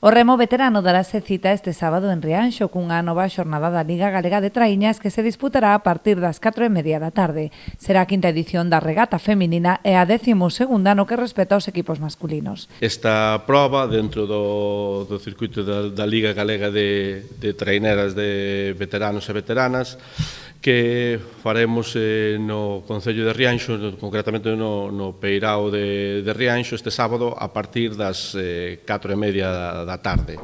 O remo veterano darase cita este sábado en Rianxo cunha nova xornada da Liga Galega de Traíñas que se disputará a partir das 4:30 da tarde. Será a quinta edición da regata feminina e a 12ª no que respecta aos equipos masculinos. Esta proba dentro do circuito da Liga Galega de Traineras de veteranos e veteranas que faremos no Concello de Rianxo, concretamente no Peirao de Rianxo, este sábado a partir das 4:30 da tarde.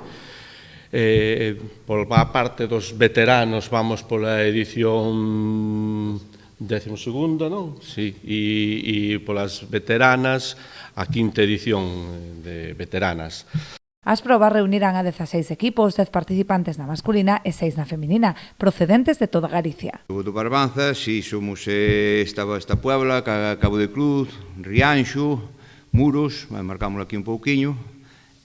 Por a parte dos veteranos vamos pola edición 12ª, non? Sí, e polas veteranas a quinta edición de veteranas. As probas reunirán a 16 equipos, 10 participantes na masculina e 6 na feminina, procedentes de toda Galicia. O do Barbanza, si somos esta Puebla, Cabo de Cruz, Rianxo, Muros, marcámoslo aquí un pouquiño,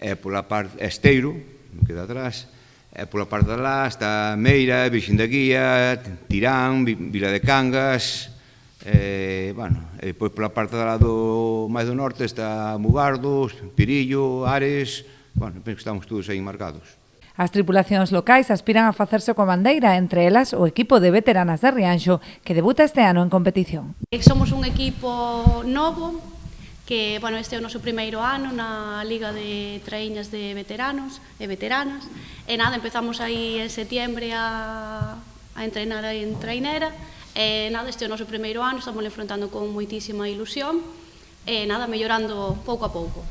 e pola parte Esteiro, que queda atrás, e pola parte de lá está Meira, Virxen da Guía, Tirán, Vila de Cangas, e depois pola parte de lá máis do norte está Mugardos, Pirillo, Ares. Penso que estamos todos aí marcados. As tripulacións locais aspiran a facerse coa bandeira, entre elas o equipo de veteranas de Rianxo, que debuta este ano en competición. Somos un equipo novo, que este é o noso primeiro ano na Liga de Traíñas de veteranos e veteranas, e empezamos aí en setiembre a entrenar en trainera, e este é o noso primeiro ano, estamos enfrontando con moitísima ilusión, e mellorando pouco a pouco.